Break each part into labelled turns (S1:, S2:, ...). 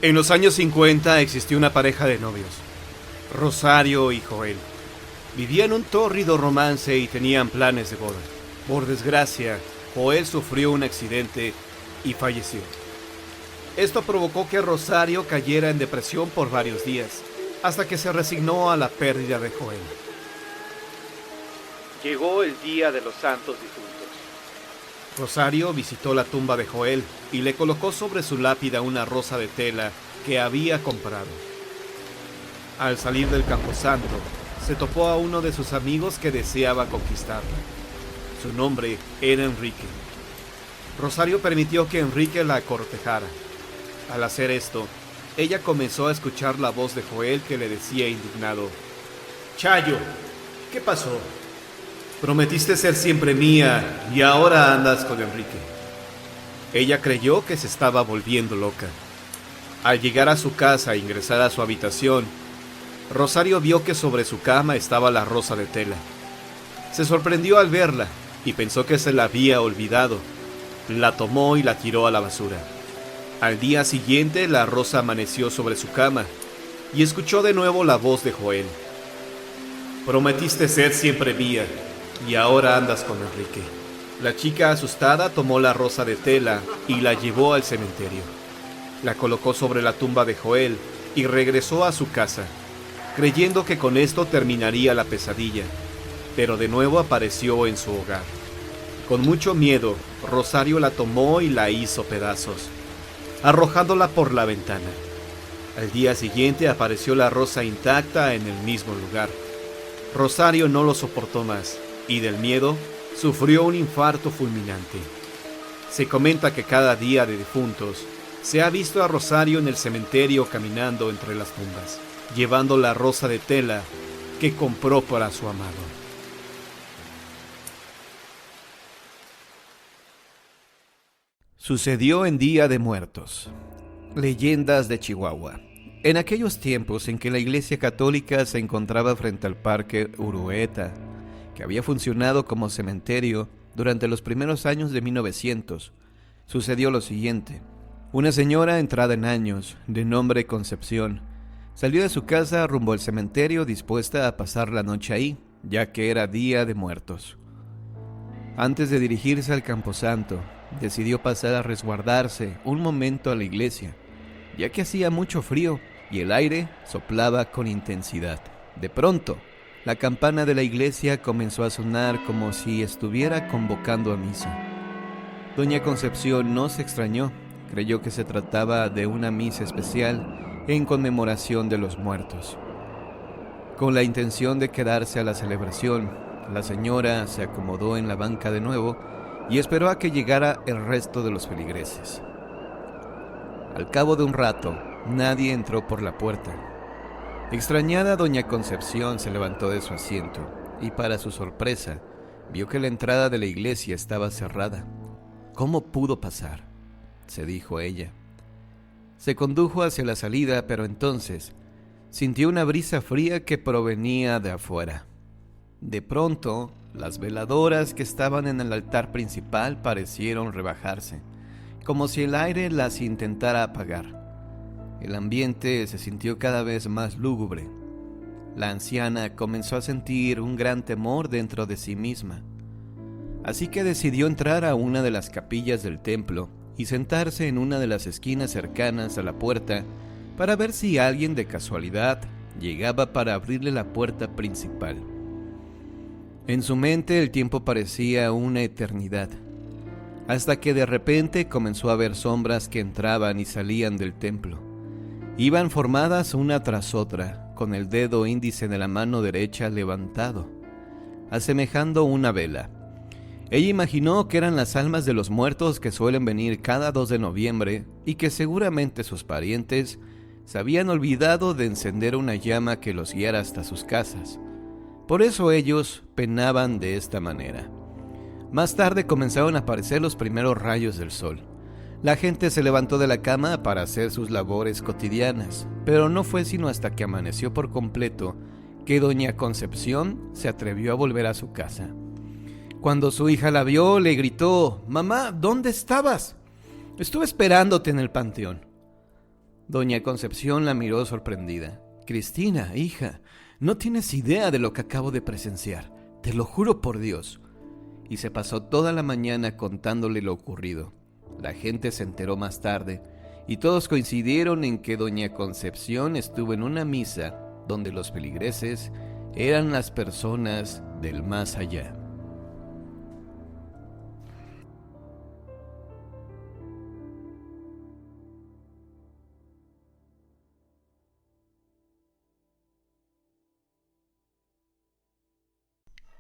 S1: En los años 50 existió una pareja de novios, Rosario y Joel. Vivían un tórrido romance y tenían planes de boda. Por desgracia, Joel sufrió un accidente y falleció. Esto provocó que Rosario cayera en depresión por varios días, hasta que se resignó a la pérdida de Joel. Llegó el día de los santos difuntos. Rosario visitó la tumba de Joel y le colocó sobre su lápida una rosa de tela que había comprado. Al salir del camposanto, se topó a uno de sus amigos que deseaba conquistarla. Su nombre era Enrique. Rosario permitió que Enrique la cortejara. Al hacer esto, ella comenzó a escuchar la voz de Joel que le decía indignado: «Chayo, ¿qué pasó? Prometiste ser siempre mía y ahora andas con Enrique». Ella creyó que se estaba volviendo loca. Al llegar a su casa e ingresar a su habitación, Rosario vio que sobre su cama estaba la rosa de tela. Se sorprendió al verla y pensó que se la había olvidado. La tomó y la tiró a la basura. Al día siguiente, la rosa amaneció sobre su cama y escuchó de nuevo la voz de Joel: «Prometiste ser siempre mía y ahora andas con Enrique». La chica, asustada, tomó la rosa de tela y la llevó al cementerio. La colocó sobre la tumba de Joel y regresó a su casa, creyendo que con esto terminaría la pesadilla, pero de nuevo apareció en su hogar. Con mucho miedo, Rosario la tomó y la hizo pedazos, arrojándola por la ventana. Al día siguiente apareció la rosa intacta en el mismo lugar. Rosario no lo soportó más y del miedo sufrió un infarto fulminante. Se comenta que cada día de difuntos se ha visto a Rosario en el cementerio caminando entre las tumbas, llevando la rosa de tela que compró para su amado. Sucedió en Día de Muertos. Leyendas de Chihuahua. En aquellos tiempos en que la Iglesia Católica se encontraba frente al Parque Urueta, que había funcionado como cementerio durante los primeros años de 1900, sucedió lo siguiente. Una señora entrada en años, de nombre Concepción, salió de su casa rumbo al cementerio dispuesta a pasar la noche ahí, ya que era Día de Muertos. Antes de dirigirse al camposanto, decidió pasar a resguardarse un momento a la iglesia, ya que hacía mucho frío y el aire soplaba con intensidad. De pronto, la campana de la iglesia comenzó a sonar como si estuviera convocando a misa. Doña Concepción no se extrañó, creyó que se trataba de una misa especial en conmemoración de los muertos. Con la intención de quedarse a la celebración, la señora se acomodó en la banca de nuevo y esperó a que llegara el resto de los feligreses. Al cabo de un rato, nadie entró por la puerta. Extrañada, doña Concepción se levantó de su asiento y, para su sorpresa, vio que la entrada de la iglesia estaba cerrada. «¿Cómo pudo pasar?», se dijo ella. Se condujo hacia la salida, pero entonces sintió una brisa fría que provenía de afuera. De pronto, las veladoras que estaban en el altar principal parecieron rebajarse, como si el aire las intentara apagar. El ambiente se sintió cada vez más lúgubre. La anciana comenzó a sentir un gran temor dentro de sí misma. Así que decidió entrar a una de las capillas del templo y sentarse en una de las esquinas cercanas a la puerta para ver si alguien de casualidad llegaba para abrirle la puerta principal. En su mente el tiempo parecía una eternidad, hasta que de repente comenzó a ver sombras que entraban y salían del templo. Iban formadas una tras otra, con el dedo índice de la mano derecha levantado, asemejando una vela. Ella imaginó que eran las almas de los muertos que suelen venir cada 2 de noviembre y que seguramente sus parientes se habían olvidado de encender una llama que los guiara hasta sus casas. Por eso ellos penaban de esta manera. Más tarde comenzaron a aparecer los primeros rayos del sol. La gente se levantó de la cama para hacer sus labores cotidianas, pero no fue sino hasta que amaneció por completo que doña Concepción se atrevió a volver a su casa. Cuando su hija la vio, le gritó: «Mamá, ¿dónde estabas? Estuve esperándote en el panteón». Doña Concepción la miró sorprendida. Cristina, hija, no tienes idea de lo que acabo de presenciar, te lo juro por Dios. Y se pasó toda la mañana contándole lo ocurrido. La gente se enteró más tarde y todos coincidieron en que doña Concepción estuvo en una misa donde los feligreses eran las personas del más allá.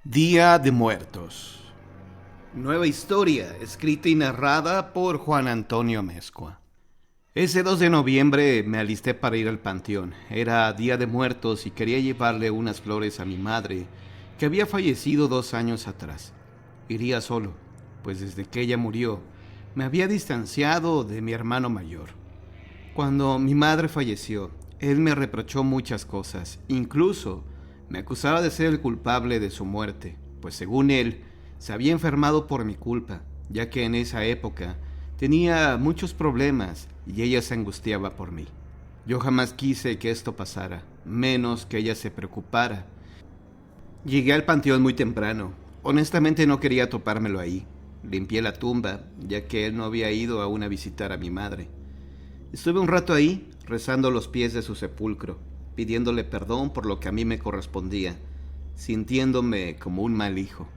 S1: Día de Muertos. Nueva historia, escrita y narrada por Juan Antonio Amezcua. Ese 2 de noviembre me alisté para ir al panteón. Era Día de Muertos y quería llevarle unas flores a mi madre, que había fallecido 2 años atrás. Iría solo, pues desde que ella murió, me había distanciado de mi hermano mayor. Cuando mi madre falleció, él me reprochó muchas cosas, incluso me acusaba de ser el culpable de su muerte, pues según él, se había enfermado por mi culpa, ya que en esa época tenía muchos problemas y ella se angustiaba por mí. Yo jamás quise que esto pasara, menos que ella se preocupara. Llegué al panteón muy temprano. Honestamente no quería topármelo ahí. Limpié la tumba, ya que él no había ido aún a visitar a mi madre. Estuve un rato ahí, rezando a los pies de su sepulcro, pidiéndole perdón por lo que a mí me correspondía, sintiéndome como un mal hijo.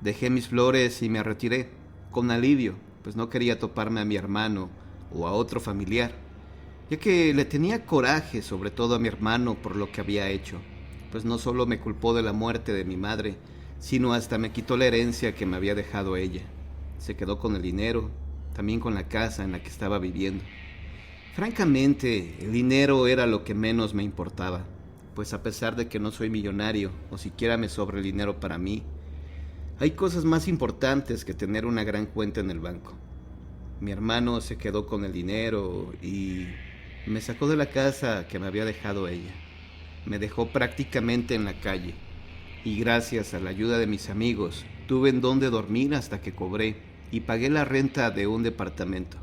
S1: Dejé mis flores y me retiré, con alivio, pues no quería toparme a mi hermano o a otro familiar, ya que le tenía coraje, sobre todo a mi hermano, por lo que había hecho, pues no solo me culpó de la muerte de mi madre, sino hasta me quitó la herencia que me había dejado ella. Se quedó con el dinero, también con la casa en la que estaba viviendo. Francamente, el dinero era lo que menos me importaba, pues a pesar de que no soy millonario, o siquiera me sobra el dinero para mí, hay cosas más importantes que tener una gran cuenta en el banco. Mi hermano se quedó con el dinero y me sacó de la casa que me había dejado ella. Me dejó prácticamente en la calle y gracias a la ayuda de mis amigos tuve en dónde dormir hasta que cobré y pagué la renta de un departamento.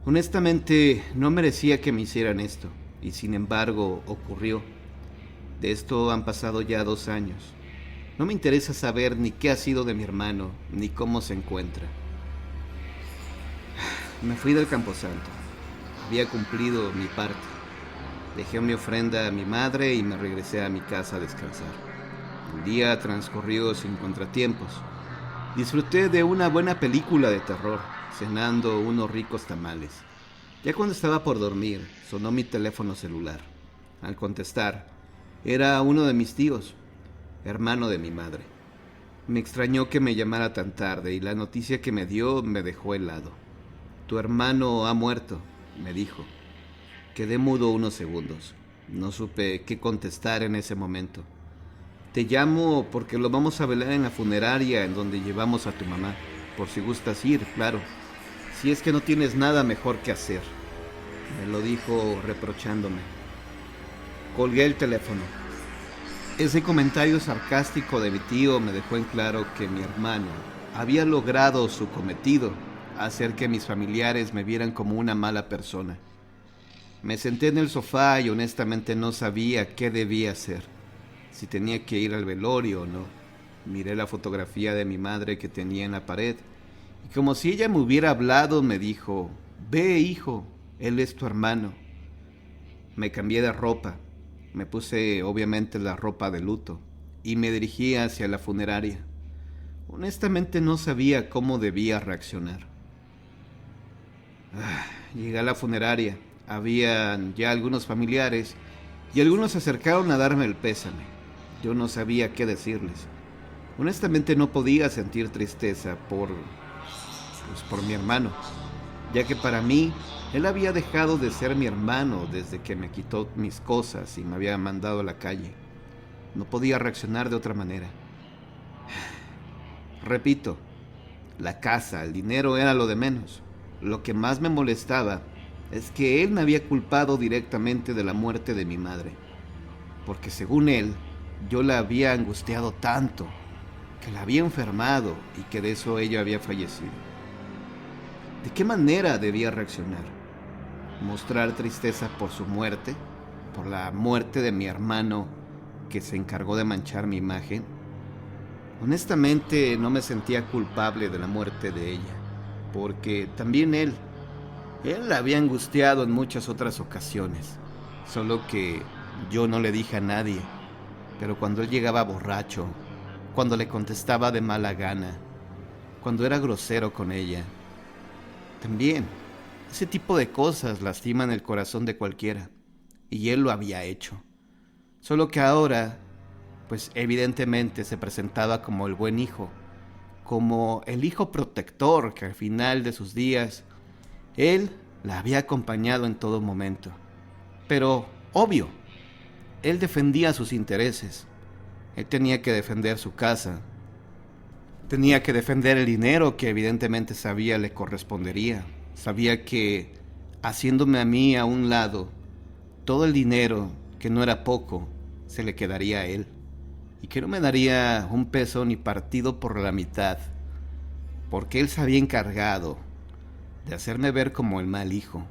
S1: Honestamente no merecía que me hicieran esto y sin embargo ocurrió. De esto han pasado ya 2 años. No me interesa saber ni qué ha sido de mi hermano, ni cómo se encuentra. Me fui del Camposanto. Había cumplido mi parte. Dejé mi ofrenda a mi madre y me regresé a mi casa a descansar. El día transcurrió sin contratiempos. Disfruté de una buena película de terror, cenando unos ricos tamales. Ya cuando estaba por dormir, sonó mi teléfono celular. Al contestar, era uno de mis tíos, hermano de mi madre. Me extrañó que me llamara tan tarde y la noticia que me dio me dejó helado. Tu hermano ha muerto, me dijo. Quedé mudo unos segundos. No supe qué contestar en ese momento. Te llamo porque lo vamos a velar en la funeraria en donde llevamos a tu mamá. Por si gustas ir, claro. Si es que no tienes nada mejor que hacer. Me lo dijo reprochándome. Colgué el teléfono. Ese comentario sarcástico de mi tío me dejó en claro que mi hermano había logrado su cometido, hacer que mis familiares me vieran como una mala persona. Me senté en el sofá y honestamente no sabía qué debía hacer, si tenía que ir al velorio o no. Miré la fotografía de mi madre que tenía en la pared y como si ella me hubiera hablado me dijo, ve hijo, él es tu hermano. Me cambié de ropa. Me puse obviamente la ropa de luto y me dirigí hacia la funeraria. Honestamente no sabía cómo debía reaccionar. Llegué a la funeraria. Habían ya algunos familiares y algunos se acercaron a darme el pésame. Yo no sabía qué decirles. Honestamente no podía sentir tristeza por mi hermano, ya que para mí él había dejado de ser mi hermano desde que me quitó mis cosas y me había mandado a la calle. No podía reaccionar de otra manera. Repito, la casa, el dinero era lo de menos. Lo que más me molestaba es que él me había culpado directamente de la muerte de mi madre, porque según él, yo la había angustiado tanto, que la había enfermado y que de eso ella había fallecido. ¿De qué manera debía reaccionar? mostrar tristeza por su muerte, por la muerte de mi hermano que se encargó de manchar mi imagen. Honestamente no me sentía culpable de la muerte de ella, porque también él la había angustiado en muchas otras ocasiones, solo que yo no le dije a nadie. Pero cuando él llegaba borracho, cuando le contestaba de mala gana, cuando era grosero con ella, también ese tipo de cosas lastiman el corazón de cualquiera, y él lo había hecho. Solo que ahora, pues evidentemente se presentaba como el buen hijo, como el hijo protector que al final de sus días él la había acompañado en todo momento. Pero, obvio, él defendía sus intereses. Él tenía que defender su casa. Tenía que defender el dinero que evidentemente sabía le correspondería. Sabía que, haciéndome a mí a un lado, todo el dinero, que no era poco, se le quedaría a él. Y que no me daría un peso ni partido por la mitad, porque él se había encargado de hacerme ver como el mal hijo,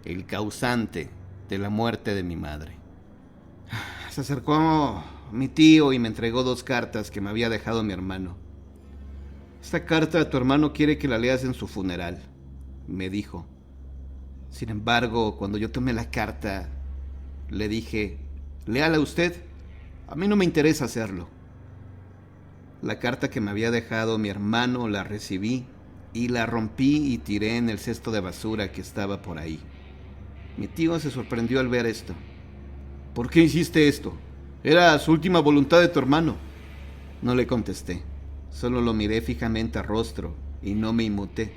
S1: el causante de la muerte de mi madre. Se acercó mi tío y me entregó 2 cartas que me había dejado mi hermano. Esta carta tu hermano quiere que la leas en su funeral, me dijo. Sin embargo, cuando yo tomé la carta, le dije, léala usted, a mí no me interesa hacerlo. La carta que me había dejado mi hermano la recibí y la rompí y tiré en el cesto de basura que estaba por ahí. Mi tío se sorprendió al ver esto. ¿Por qué hiciste esto? Era su última voluntad de tu hermano. No le contesté, solo lo miré fijamente a rostro y no me inmuté.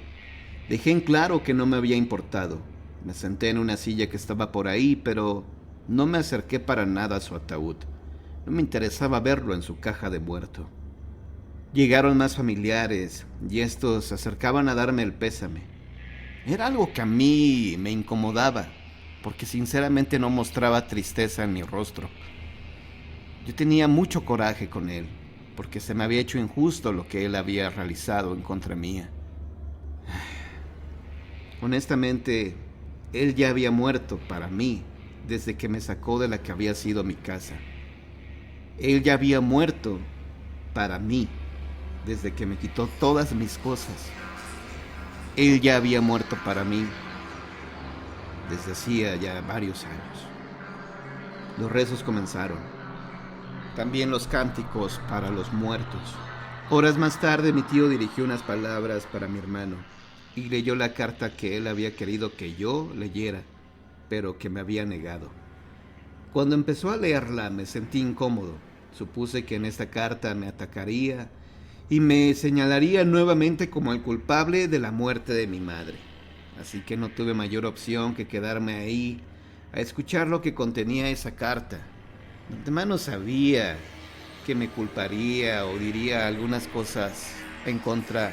S1: Dejé en claro que no me había importado. Me senté en una silla que estaba por ahí, pero no me acerqué para nada a su ataúd. No me interesaba verlo en su caja de muerto. Llegaron más familiares y estos se acercaban a darme el pésame. Era algo que a mí me incomodaba, porque sinceramente no mostraba tristeza en mi rostro. Yo tenía mucho coraje con él, porque se me había hecho injusto lo que él había realizado en contra mía. Honestamente, él ya había muerto para mí desde que me sacó de la que había sido mi casa. Él ya había muerto para mí desde que me quitó todas mis cosas. Él ya había muerto para mí desde hacía ya varios años. Los rezos comenzaron. También los cánticos para los muertos. Horas más tarde mi tío dirigió unas palabras para mi hermano y leyó la carta que él había querido que yo leyera, pero que me había negado. Cuando empezó a leerla me sentí incómodo. Supuse que en esta carta me atacaría y me señalaría nuevamente como el culpable de la muerte de mi madre. Así que no tuve mayor opción que quedarme ahí a escuchar lo que contenía esa carta. De antemano sabía que me culparía o diría algunas cosas en contra,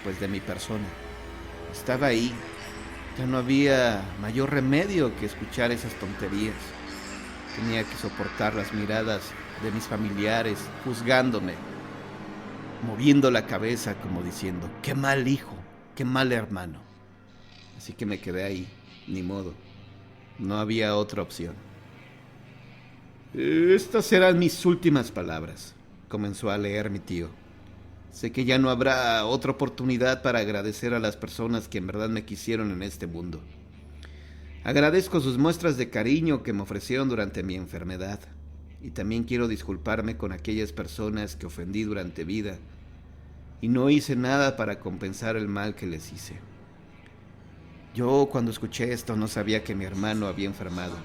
S1: pues, de mi persona. Estaba ahí. Ya no había mayor remedio que escuchar esas tonterías. Tenía que soportar las miradas de mis familiares juzgándome, moviendo la cabeza como diciendo, qué mal hijo, qué mal hermano. Así que me quedé ahí, ni modo. No había otra opción. Estas serán mis últimas palabras, comenzó a leer mi tío. Sé que ya no habrá otra oportunidad para agradecer a las personas que en verdad me quisieron en este mundo. Agradezco sus muestras de cariño que me ofrecieron durante mi enfermedad. Y también quiero disculparme con aquellas personas que ofendí durante vida y no hice nada para compensar el mal que les hice. Yo cuando escuché esto no sabía que mi hermano había enfermado.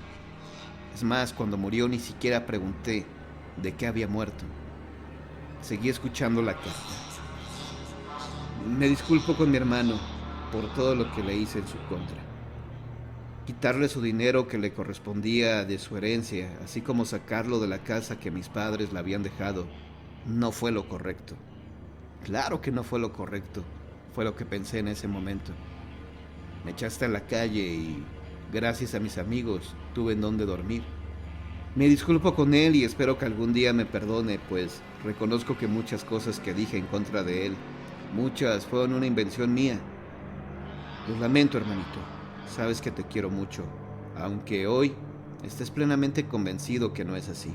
S1: Es más, cuando murió ni siquiera pregunté de qué había muerto. Seguí escuchando la carta. Me disculpo con mi hermano por todo lo que le hice en su contra. Quitarle su dinero que le correspondía de su herencia, así como sacarlo de la casa que mis padres le habían dejado, no fue lo correcto. Claro que no fue lo correcto, fue lo que pensé en ese momento. Me echaste a la calle y, gracias a mis amigos, tuve en dónde dormir. Me disculpo con él y espero que algún día me perdone, pues reconozco que muchas cosas que dije en contra de él, muchas fueron una invención mía. Lo lamento, hermanito. sabes que te quiero mucho, aunque hoy estés plenamente convencido que no es así.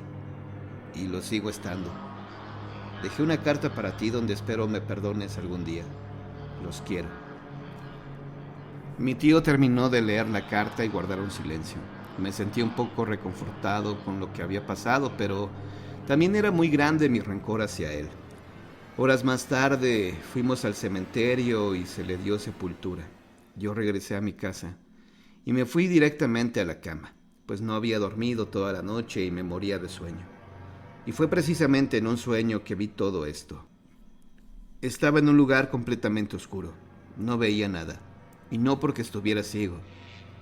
S1: Y lo sigo estando. Dejé una carta para ti donde espero me perdones algún día. Los quiero. Mi tío terminó de leer la carta y guardaron silencio. Me sentí un poco reconfortado con lo que había pasado, pero también era muy grande mi rencor hacia él. Horas más tarde fuimos al cementerio y se le dio sepultura. Yo regresé a mi casa y me fui directamente a la cama, pues no había dormido toda la noche y me moría de sueño. Y fue precisamente en un sueño que vi todo esto. Estaba en un lugar completamente oscuro. No veía nada. Y no porque estuviera ciego,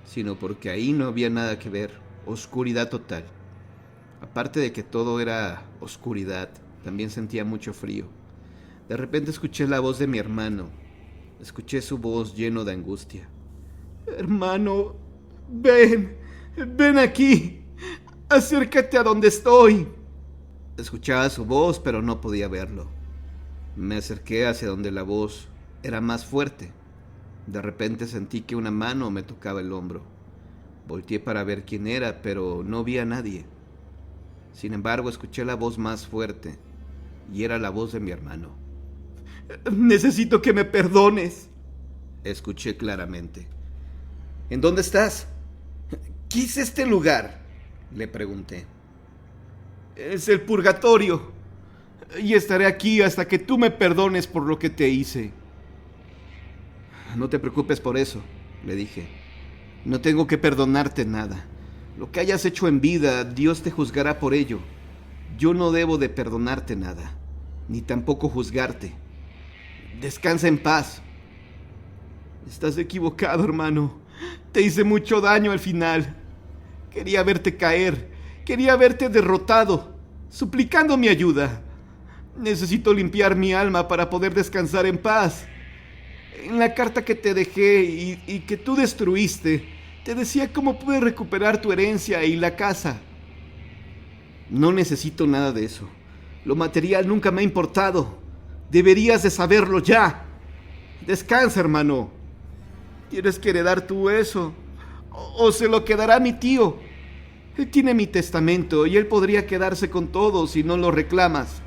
S1: sino porque ahí no había nada que ver. Oscuridad total. Aparte de que todo era oscuridad, también sentía mucho frío. De repente escuché la voz de mi hermano. Escuché su voz lleno de angustia. Hermano, ven aquí. Acércate a donde estoy. Escuchaba su voz, pero no podía verlo. Me acerqué hacia donde la voz era más fuerte. De repente sentí que una mano me tocaba el hombro. Volteé para ver quién era, pero no vi a nadie. Sin embargo, escuché la voz más fuerte, y era la voz de mi hermano. Necesito que me perdones, escuché claramente. ¿En dónde estás? ¿Qué es este lugar?, le pregunté. Es el purgatorio, y estaré aquí hasta que tú me perdones por lo que te hice. No te preocupes por eso, le dije. No tengo que perdonarte nada. Lo que hayas hecho en vida, Dios te juzgará por ello. Yo no debo de perdonarte nada, ni tampoco juzgarte. Descansa en paz. Estás equivocado, hermano. Te hice mucho daño al final. Quería verte caer. Quería verte derrotado, suplicando mi ayuda. Necesito limpiar mi alma para poder descansar en paz. En la carta que te dejé y que tú destruiste, te decía cómo pude recuperar tu herencia y la casa. No necesito nada de eso. Lo material nunca me ha importado. Deberías de saberlo ya. Descansa, hermano. Tienes que heredar tú eso, o se lo quedará mi tío. Él tiene mi testamento y él podría quedarse con todo si no lo reclamas.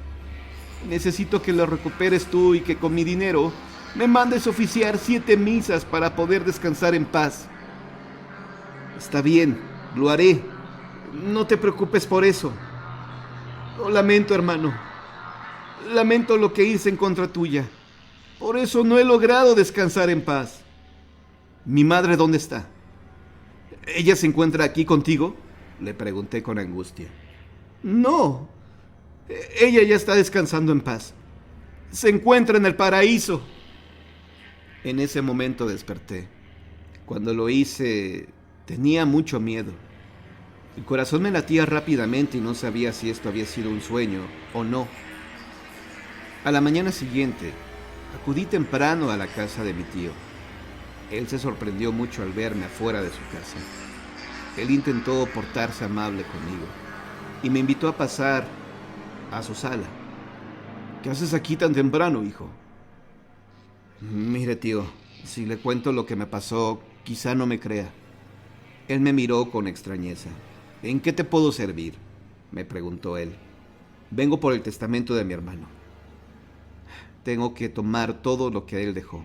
S1: Necesito que lo recuperes tú y que con mi dinero me mandes oficiar 7 misas para poder descansar en paz. Está bien, lo haré. No te preocupes por eso. Lo lamento, hermano. Lamento lo que hice en contra tuya. Por eso no he logrado descansar en paz. ¿Mi madre dónde está? ¿Ella se encuentra aquí contigo?, le pregunté con angustia. No. Ella ya está descansando en paz. Se encuentra en el paraíso. En ese momento desperté. Cuando lo hice, tenía mucho miedo. El corazón me latía rápidamente y no sabía si esto había sido un sueño o no. A la mañana siguiente, acudí temprano a la casa de mi tío. Él se sorprendió mucho al verme afuera de su casa. Él intentó portarse amable conmigo y me invitó a pasar a su sala. ¿Qué haces aquí tan temprano, hijo? Mire, tío, si le cuento lo que me pasó, quizá no me crea. Él me miró con extrañeza. ¿En qué te puedo servir?, me preguntó él. Vengo por el testamento de mi hermano. Tengo que tomar todo lo que él dejó.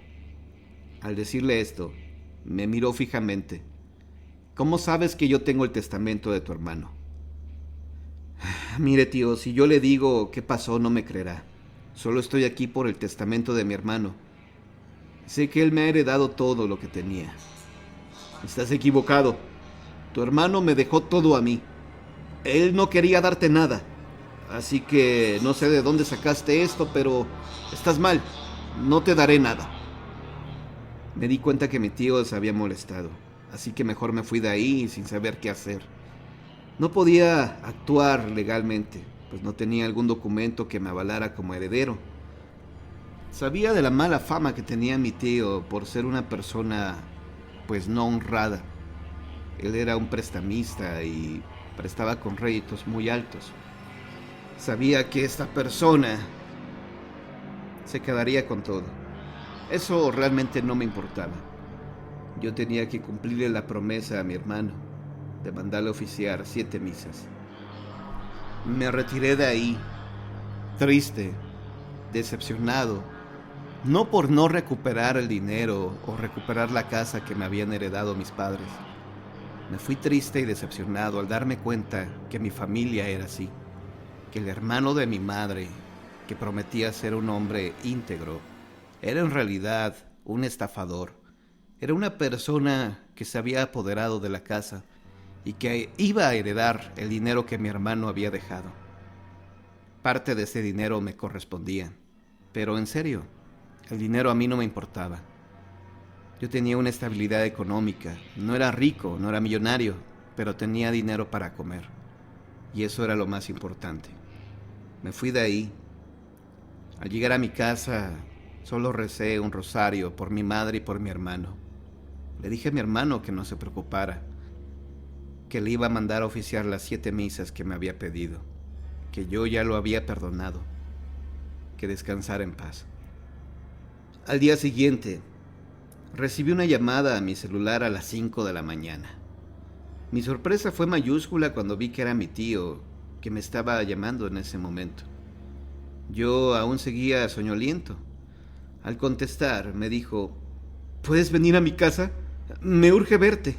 S1: Al decirle esto, me miró fijamente. ¿Cómo sabes que yo tengo el testamento de tu hermano? Mire, tío, si yo le digo qué pasó, no me creerá. Solo estoy aquí por el testamento de mi hermano. Sé que él me ha heredado todo lo que tenía. Estás equivocado. Tu hermano me dejó todo a mí. Él no quería darte nada. Así que no sé de dónde sacaste esto, pero estás mal. No te daré nada. Me di cuenta que mi tío se había molestado, así que mejor me fui de ahí sin saber qué hacer. No podía actuar legalmente, pues no tenía algún documento que me avalara como heredero. Sabía de la mala fama que tenía mi tío por ser una persona, pues no honrada. Él era un prestamista y prestaba con réditos muy altos. Sabía que esta persona se quedaría con todo. Eso realmente no me importaba. Yo tenía que cumplirle la promesa a mi hermano de mandarle a oficiar 7 misas. Me retiré de ahí, triste, decepcionado, no por no recuperar el dinero o recuperar la casa que me habían heredado mis padres. Me fui triste y decepcionado al darme cuenta que mi familia era así, que el hermano de mi madre, que prometía ser un hombre íntegro, era en realidad un estafador. Era una persona que se había apoderado de la casa y que iba a heredar el dinero que mi hermano había dejado. Parte de ese dinero me correspondía, pero en serio, el dinero a mí no me importaba. Yo tenía una estabilidad económica, no era rico, no era millonario, pero tenía dinero para comer, y eso era lo más importante. Me fui de ahí. Al llegar a mi casa, solo recé un rosario por mi madre y por mi hermano. Le dije a mi hermano que no se preocupara, que le iba a mandar a oficiar las 7 misas que me había pedido, que yo ya lo había perdonado, que descansara en paz. Al día siguiente, recibí una llamada a mi celular a las 5 de la mañana. Mi sorpresa fue mayúscula cuando vi que era mi tío que me estaba llamando en ese momento. Yo aún seguía soñoliento. Al contestar, me dijo: ¿puedes venir a mi casa? Me urge verte.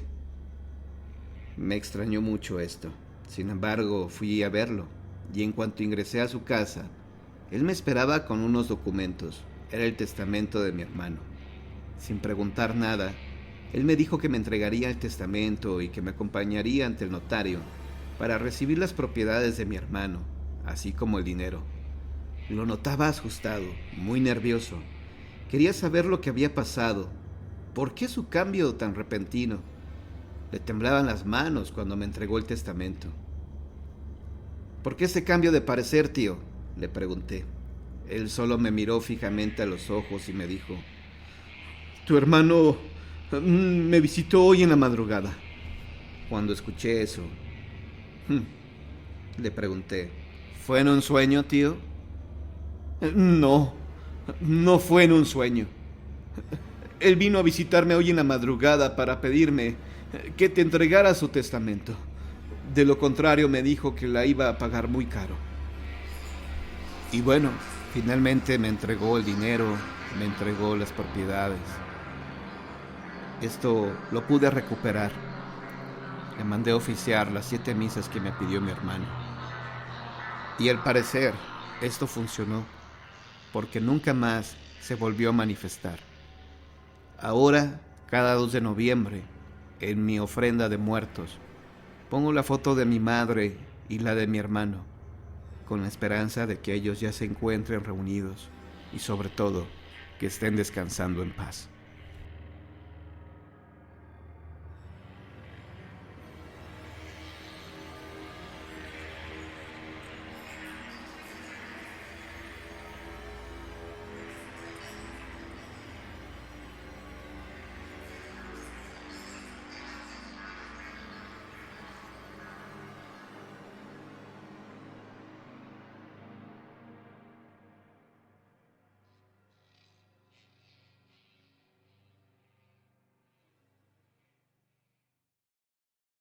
S1: Me extrañó mucho esto. Sin embargo, fui a verlo, y en cuanto ingresé a su casa, él me esperaba con unos documentos. Era el testamento de mi hermano. Sin preguntar nada, él me dijo que me entregaría el testamento y que me acompañaría ante el notario para recibir las propiedades de mi hermano, así como el dinero. Lo notaba asustado, muy nervioso. Quería saber lo que había pasado. ¿Por qué su cambio tan repentino? Le temblaban las manos cuando me entregó el testamento. ¿Por qué ese cambio de parecer, tío?, le pregunté. Él solo me miró fijamente a los ojos y me dijo: tu hermano me visitó hoy en la madrugada. Cuando escuché eso, le pregunté: ¿fue en un sueño, tío? No, no fue en un sueño. Él vino a visitarme hoy en la madrugada para pedirme que te entregara su testamento. De lo contrario, me dijo que la iba a pagar muy caro. Y bueno, finalmente me entregó el dinero, me entregó las propiedades. Esto lo pude recuperar. Le mandé a oficiar las 7 misas que me pidió mi hermano. Y al parecer, esto funcionó, porque nunca más se volvió a manifestar. Ahora, cada 2 de noviembre, en mi ofrenda de muertos, pongo la foto de mi madre y la de mi hermano, con la esperanza de que ellos ya se encuentren reunidos y sobre todo, que estén descansando en paz.